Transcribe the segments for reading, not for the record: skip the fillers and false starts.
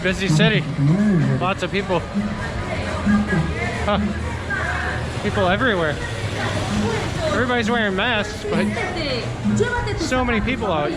Very busy city. Lots of people. Huh. People everywhere. Everybody's wearing masks, but so many people out.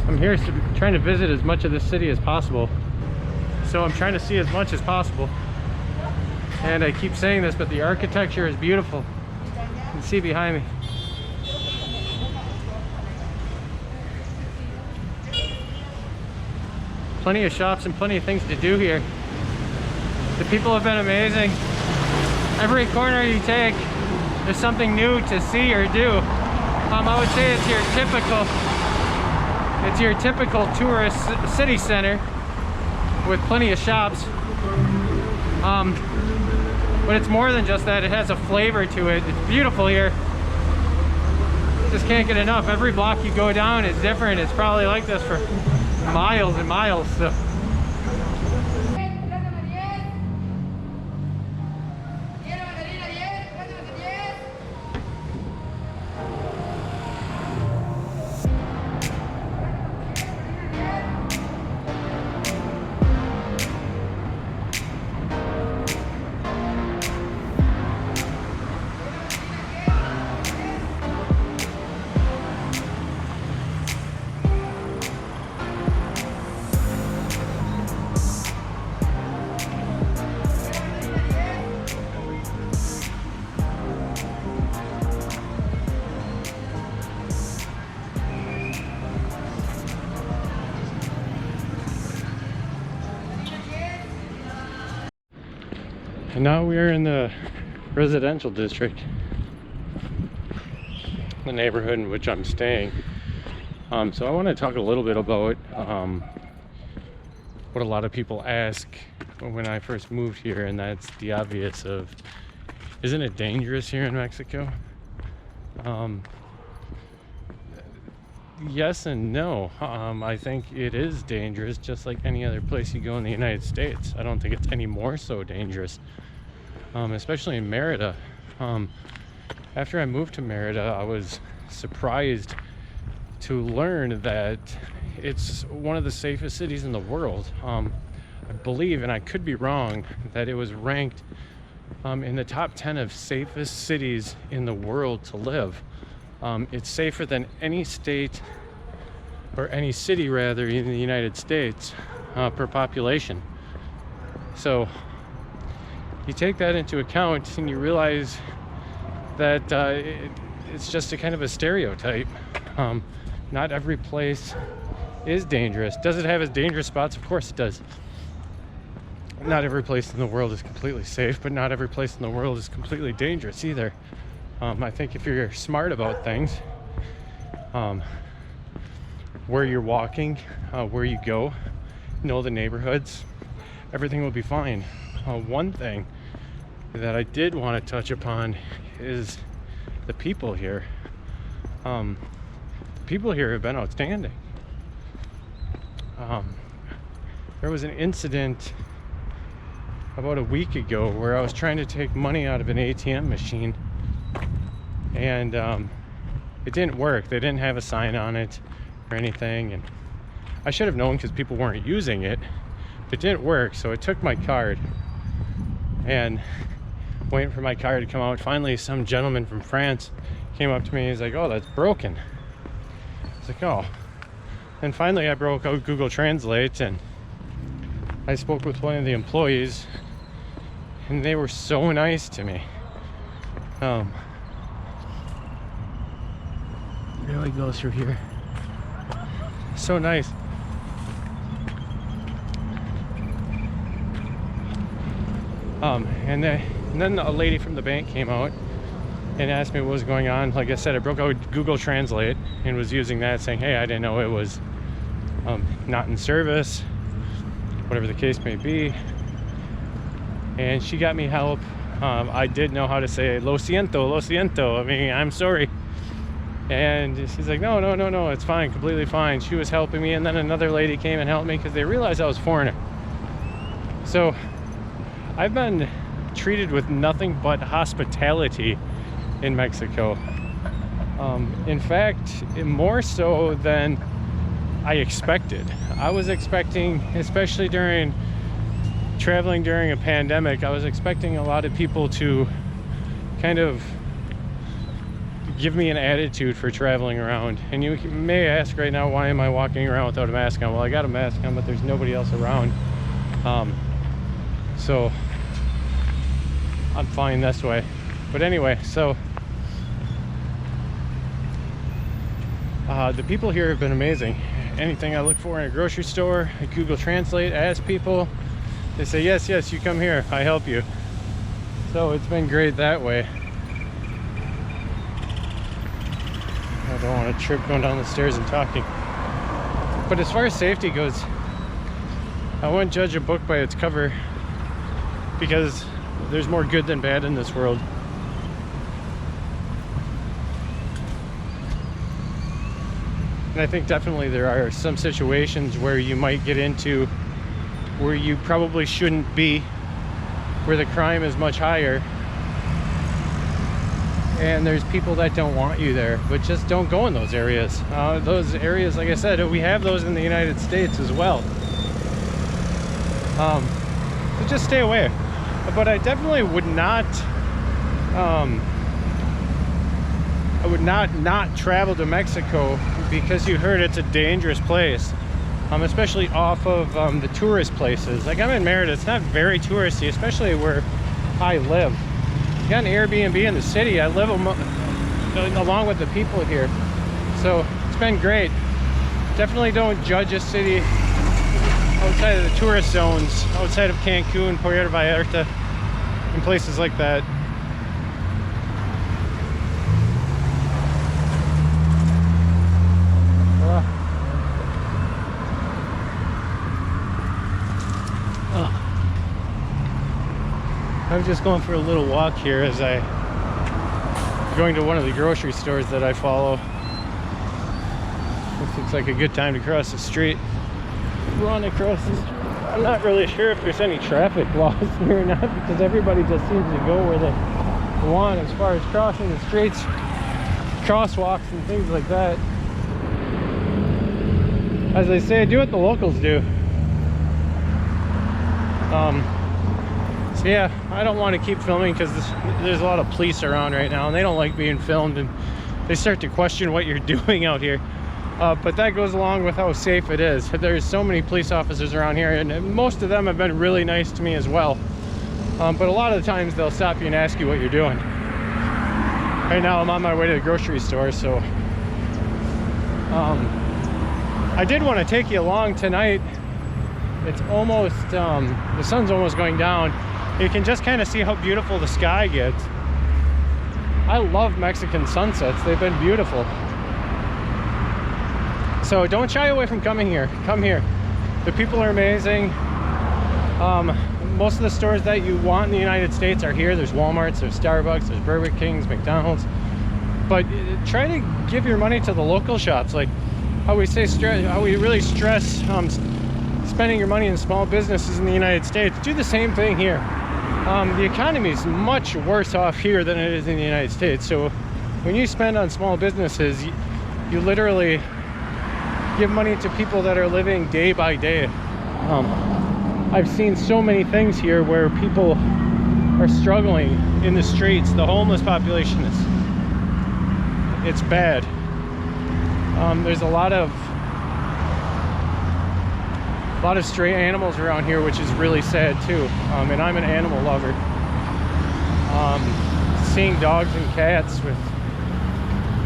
I'm here trying to visit as much of this city as possible. So I'm trying to see as much as possible. And I keep saying this, but the architecture is beautiful. You can see behind me. Plenty of shops and plenty of things to do here. The people have been amazing. Every corner you take, there's something new to see or do. I would say it's your typical tourist city center with plenty of shops. But it's more than just that. It has a flavor to it. It's beautiful here. Just can't get enough. Every block you go down is different. It's probably like this for miles and miles. So. And now we are in the residential district, the neighborhood in which I'm staying. So I want to talk a little bit about what a lot of people ask when I first moved here, and that's the obvious of, isn't it dangerous here in Mexico? Yes and no. I think it is dangerous, just like any other place you go in the United States. I don't think it's any more so dangerous, especially in Merida. After I moved to Merida, I was surprised to learn that it's one of the safest cities in the world. I believe, and I could be wrong, that it was ranked in the top 10 of safest cities in the world to live. It's safer than any state, or any city rather, in the United States per population. So you take that into account and you realize that it's just a kind of a stereotype. Not every place is dangerous. Does it have its dangerous spots? Of course it does. Not every place in the world is completely safe, but not every place in the world is completely dangerous either. I think if you're smart about things, where you're walking, where you go, know the neighborhoods, everything will be fine. One thing that I did want to touch upon is the people here. The people here have been outstanding. There was an incident about a week ago where I was trying to take money out of an ATM machine, and it didn't work. They didn't have a sign on it or anything, and I should have known because people weren't using it. It didn't work, so I took my card and waiting for my card to come out. Finally, some gentleman from France came up to me. He's like, "Oh, that's broken." I was like, "Oh." And finally I broke out Google Translate and I spoke with one of the employees, and they were so nice to me. Really goes through here. So nice. And then a lady from the bank came out and asked me what was going on. Like I said, I broke out Google Translate and was using that, saying, "Hey, I didn't know it was not in service," whatever the case may be. And she got me help. I did know how to say lo siento, I mean, I'm sorry. And she's like, no, it's fine, completely fine. She was helping me, and then another lady came and helped me because they realized I was a foreigner. So I've been treated with nothing but hospitality in Mexico. In fact, more so than I expected. I was expecting, especially during traveling during a pandemic, I was expecting a lot of people to kind of give me an attitude for traveling around. And you may ask right now, why am I walking around without a mask on? Well, I got a mask on, but there's nobody else around. So I'm fine this way. But anyway, so the people here have been amazing. Anything I look for in a grocery store, I Google Translate, ask people. They say, yes, you come here, I help you. So it's been great that way. I don't want to trip going down the stairs and talking. But as far as safety goes, I wouldn't judge a book by its cover, because there's more good than bad in this world. And I think definitely there are some situations where you might get into where you probably shouldn't be, where the crime is much higher, and there's people that don't want you there, but just don't go in those areas. Those areas, like I said, we have those in the United States as well. So just stay away. But I definitely would not not travel to Mexico because you heard it's a dangerous place, especially off of the tourist places. Like, I'm in Merida, it's not very touristy, especially where I live. I got an Airbnb in the city. I live along with the people here, so it's been great. Definitely don't judge a city outside of the tourist zones, outside of Cancun, Puerto Vallarta, and places like that. I'm just going for a little walk here as I'm going to one of the grocery stores that I follow. This looks like a good time to cross the street. Run across the street. I'm not really sure if there's any traffic laws here or not, because everybody just seems to go where they want as far as crossing the streets, crosswalks and things like that. As they say, do what the locals do. So yeah, I don't want to keep filming because there's a lot of police around right now, and they don't like being filmed, and they start to question what you're doing out here. But that goes along with how safe it is. There's so many police officers around here, and most of them have been really nice to me as well. But a lot of the times they'll stop you and ask you what you're doing. Right now I'm on my way to the grocery store, so I did want to take you along tonight. It's almost, the sun's almost going down. You can just kind of see how beautiful the sky gets. I love Mexican sunsets. They've been beautiful. So don't shy away from coming here. Come here. The people are amazing. Most of the stores that you want in the United States are here. There's Walmarts, there's Starbucks, there's Burger Kings, McDonald's. But try to give your money to the local shops. Like how we say, how we really stress spending your money in small businesses in the United States. Do the same thing here. The economy is much worse off here than it is in the United States. So when you spend on small businesses, you literally give money to people that are living day by day. I've seen so many things here where people are struggling in the streets. The homeless population it's bad. There's a lot of stray animals around here, which is really sad too. And I'm an animal lover. Seeing dogs and cats with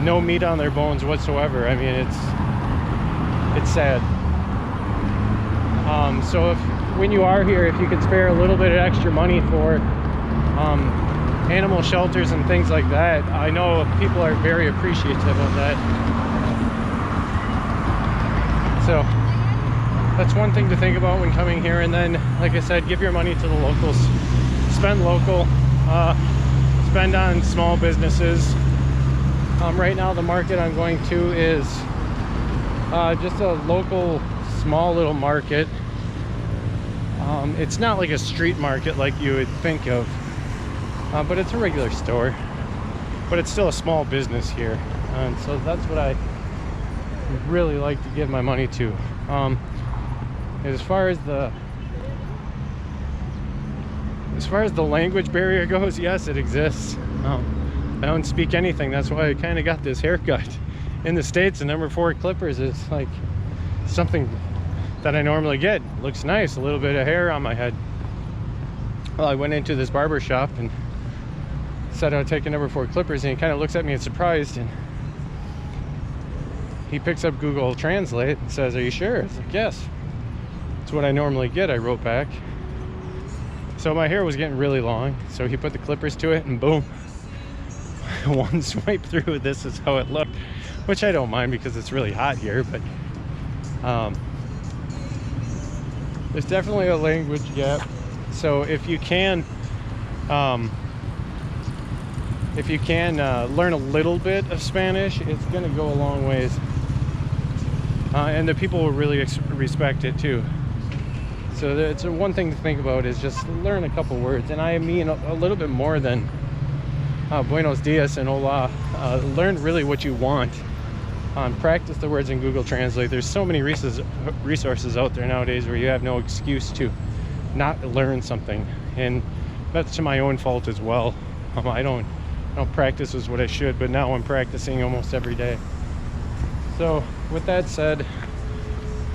no meat on their bones whatsoever, I mean, it's sad. So when you are here, if you could spare a little bit of extra money for animal shelters and things like that, I know people are very appreciative of that. So that's one thing to think about when coming here. And then, like I said, give your money to the locals. Spend local. Spend on small businesses. Right now the market I'm going to is just a local small little market. It's not like a street market like you would think of, but it's a regular store. but it's still a small business here, and so that's what I really like to give my money to. As far as the language barrier goes, yes, it exists. I don't speak anything. That's why I kind of got this haircut. In the States, the number 4 clippers is like something that I normally get. Looks nice, a little bit of hair on my head. Well, I went into this barber shop and said I would take a number 4 clippers, and he kind of looks at me and surprised, and he picks up Google Translate and says, "Are you sure?" I was like, "Yes, it's what I normally get," I wrote back. So my hair was getting really long, so he put the clippers to it, and boom, one swipe through, this is how it looked, which I don't mind because it's really hot here. But there's definitely a language gap. So if you can learn a little bit of Spanish, it's going to go a long ways, and the people will really respect it too. So it's one thing to think about, is just learn a couple words, and I mean a little bit more than buenos dias and hola. Learn really what you want. Practice the words in Google Translate. There's so many resources out there nowadays where you have no excuse to not learn something, and that's to my own fault as well. I don't practice as what I should, but now I'm practicing almost every day. So with that said,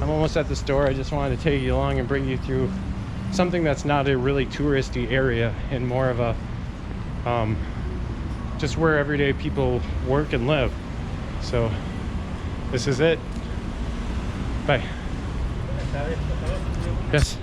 I'm almost at the store. I just wanted to take you along and bring you through something that's not a really touristy area, and more of a just where everyday people work and live. So this is it. Bye. Yes.